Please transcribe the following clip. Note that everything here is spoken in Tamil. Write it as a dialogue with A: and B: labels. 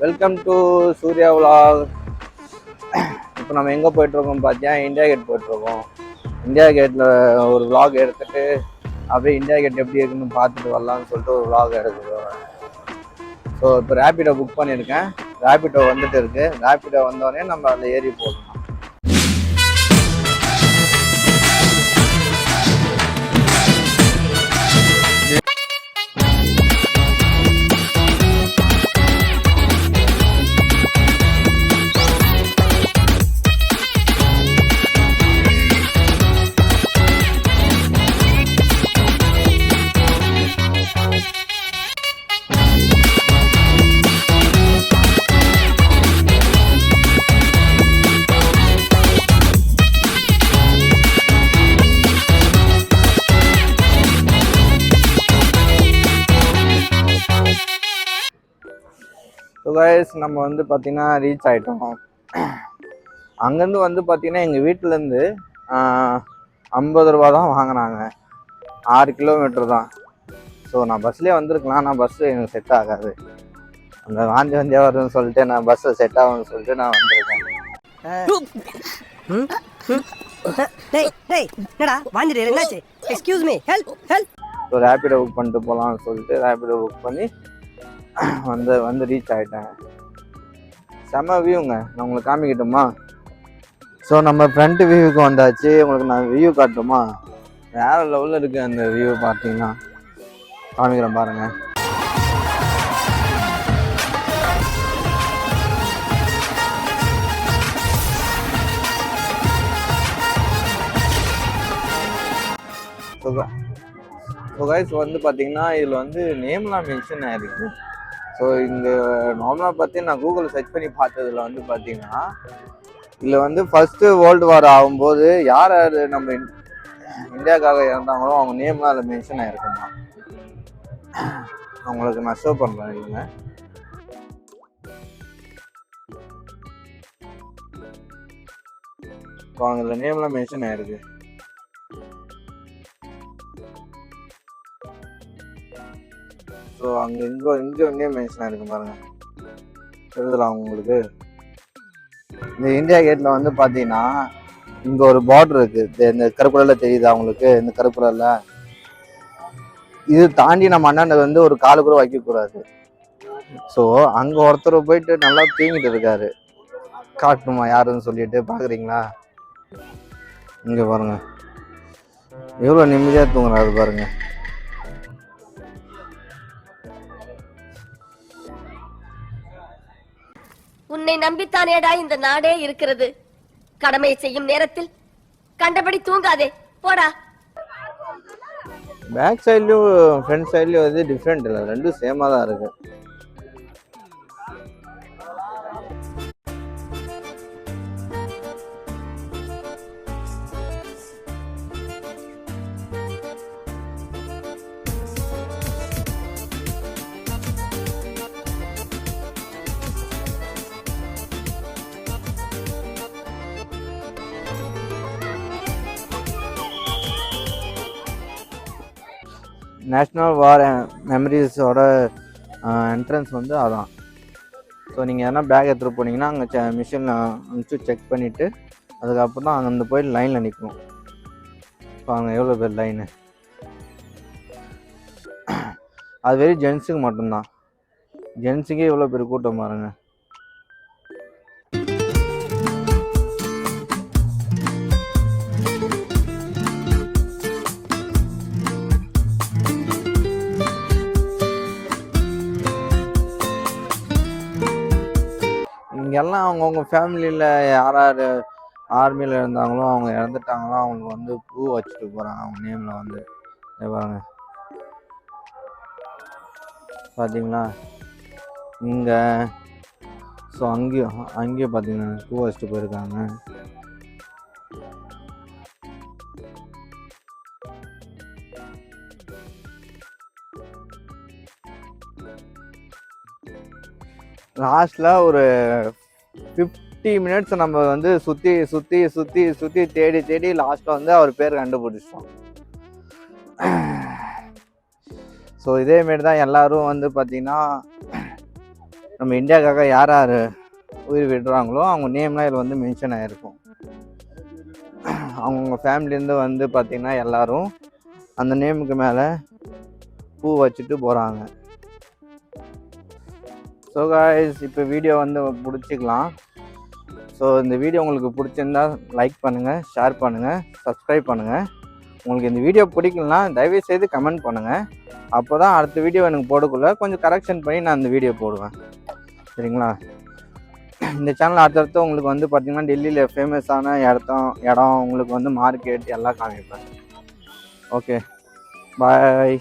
A: Welcome to Surya vlog. இப்போ நம்ம எங்கே போயிட்டுருக்கோம் பார்த்தியா, இந்தியா கேட் போயிட்டுருக்கோம். இந்தியா கேட்டில் ஒரு vlog எடுத்துகிட்டு அப்படியே இந்தியா கேட் எப்படி இருக்குன்னு பார்த்துட்டு வரலான்னு சொல்லிட்டு ஒரு vlog எடுத்துக்கிறோம். ஸோ இப்போ ரேபிடோ புக் பண்ணியிருக்கேன். ரேபிடோ வந்துட்டு இருக்குது. ரேபிடோ வந்தோடனே நம்ம அதில் ஏறி போடலாம். ஸோ கைஸ், நம்ம வந்து பார்த்திங்கன்னா ரீச் ஆகிட்டோம். அங்கேருந்து வந்து பார்த்திங்கன்னா எங்கள் வீட்டிலேருந்து 50 ரூபா தான் வாங்கினாங்க. 6 கிலோமீட்டர் தான். ஸோ நான் பஸ்லேயே வந்திருக்கலாம், ஆனால் பஸ்ஸு எனக்கு செட் ஆகாது. அந்த வாந்தியாக வருதுன்னு சொல்லிட்டு நான் பஸ்ஸில் செட் ஆகும்னு சொல்லிட்டு நான் வந்திருக்கேன். ஸோ ரேபிடோ புக் பண்ணிட்டு போகலான்னு சொல்லிட்டு ரேபிடோ புக் பண்ணி வந்து ரீச் ஆகிட்டேன். செம்ம வியூங்க, நான் உங்களுக்கு காமிக்கிட்டோமா? ஸோ நம்ம ஃப்ரண்ட் வியூவுக்கு வந்தாச்சு. உங்களுக்கு நான் வியூ காட்டுமா? வேறு லெவலில் இருக்குது அந்த வியூ. பார்த்தீங்கன்னா காமிக்கிறேன் பாருங்கள். ஸோ கைஸ் வந்து பார்த்தீங்கன்னா இதில் வந்து நேம்லாம் மென்ஷன் ஆகிருக்கு. ஸோ இந்த நார்மலாக பார்த்து நான் கூகுள் சர்ச் பண்ணி பார்த்ததில் வந்து பார்த்தீங்கன்னா இதில் வந்து ஃபஸ்ட்டு வேர்ல்டு வார் ஆகும்போது யார் யார் நம்ம இந்தியாவுக்காக இறந்தாங்களோ அவங்க நேம்லாம் அதில் மென்ஷன் ஆகிருக்குமா. அவங்களுக்கு நான் ஷோ பண்ணுறேன். இல்லைங்க, இப்போ அவங்க இதில் நேம்லாம் மென்ஷன் ஆகிருக்கு. ஸோ அங்கே இங்கே நேம் மென்ஷன் ஆகிருக்கு பாருங்கள். எழுதலாம் உங்களுக்கு. இந்த இந்தியா கேட்டில் வந்து பார்த்தீங்கன்னா இங்கே ஒரு பார்டர் இருக்குது. இந்த கருப்பு கலரில் தெரியுது அவங்களுக்கு. இந்த கருப்பு கலரில் இது தாண்டி நம்ம அண்ணாண்ட வந்து ஒரு காலு கூட வைக்கக்கூடாது. ஸோ அங்கே ஒருத்தர் போயிட்டு நல்லா தூங்கிட்டு இருக்காரு. காட்டணுமா யாருன்னு சொல்லிட்டு பார்க்குறீங்களா? இங்கே பாருங்க, எவ்வளோ நிம்மதியாக தூங்குறாரு பாருங்க.
B: உன்னை நம்பித்தானேடா இந்த நாடே இருக்கிறது. கடமையை செய்யும் நேரத்தில் கண்டபடி தூங்காதே, போடா.
A: பேக் சைட்லயும் ஃப்ரண்ட் சைட்லயும் வந்து டிஃப்ரெண்ட் இல்லை, ரெண்டும் சேமா தான் இருக்கு. நேஷ்னல் வார் மெமரிஸோட என்ட்ரன்ஸ் வந்து அதான். ஸோ நீங்கள் எதனா பேக் எடுத்துகிட்டு போனீங்கன்னா அங்கே மிஷினில் அனுப்பிச்சு செக் பண்ணிவிட்டு அதுக்கப்புறம் தான் அங்கே போய் லைனில் நிற்கும். ஸோ அங்கே எவ்வளோ பேர் லைனு, அது வெறும் ஜென்ஸுக்கு மட்டும்தான். ஜென்ஸுக்கே எவ்வளோ பேர் கூட்டம் பாருங்க. இங்கெல்லாம் அவங்கவுங்க ஃபேமிலியில் யார் யார் ஆர்மியில் இருந்தாங்களோ அவங்க இறந்துட்டாங்களோ அவங்களுக்கு வந்து பூ வச்சுட்டு போகிறாங்க அவங்க நேமில் வந்து. பாருங்க, பார்த்தீங்களா இங்கே. ஸோ அங்கேயும் பார்த்தீங்கன்னா பூ வச்சுட்டு போயிருக்காங்க. லாஸ்ட்டில் ஒரு 50 மினிட்ஸ் நம்ம வந்து சுற்றி சுற்றி சுற்றி சுற்றி தேடி தேடி லாஸ்ட்டில் வந்து அவர் பேர் கண்டுபிடிச்சோம். ஸோ இதேமாரி தான் எல்லோரும் வந்து பார்த்திங்கன்னா நம்ம இந்தியாவுக்காக யார் யார் உயிர் விடுறாங்களோ அவங்க நேம்லாம் இதில் வந்து மென்ஷன் ஆகிருக்கும். அவங்க ஃபேமிலியிலேருந்து வந்து பார்த்திங்கன்னா எல்லோரும் அந்த நேமுக்கு மேலே பூ வச்சுட்டு போகிறாங்க. ஸோ காய்ஸ், இப்போ வீடியோ வந்து பிடிச்சிக்கலாம். ஸோ இந்த வீடியோ உங்களுக்கு பிடிச்சிருந்தா லைக் பண்ணுங்கள், ஷேர் பண்ணுங்கள், சப்ஸ்கிரைப் பண்ணுங்கள். உங்களுக்கு இந்த வீடியோ பிடிக்கலனா தயவுசெய்து கமெண்ட் பண்ணுங்கள். அப்போ தான் அடுத்த வீடியோ எனக்கு போடக்குள்ள கொஞ்சம் கரெக்ஷன் பண்ணி நான் இந்த வீடியோ போடுவேன். சரிங்களா? இந்த சேனல் அடுத்தடுத்து உங்களுக்கு வந்து பார்த்திங்கன்னா டெல்லியில் ஃபேமஸான இடம் உங்களுக்கு வந்து மார்க்கெட் எல்லாம் காமிப்பேன். ஓகே, பாய்.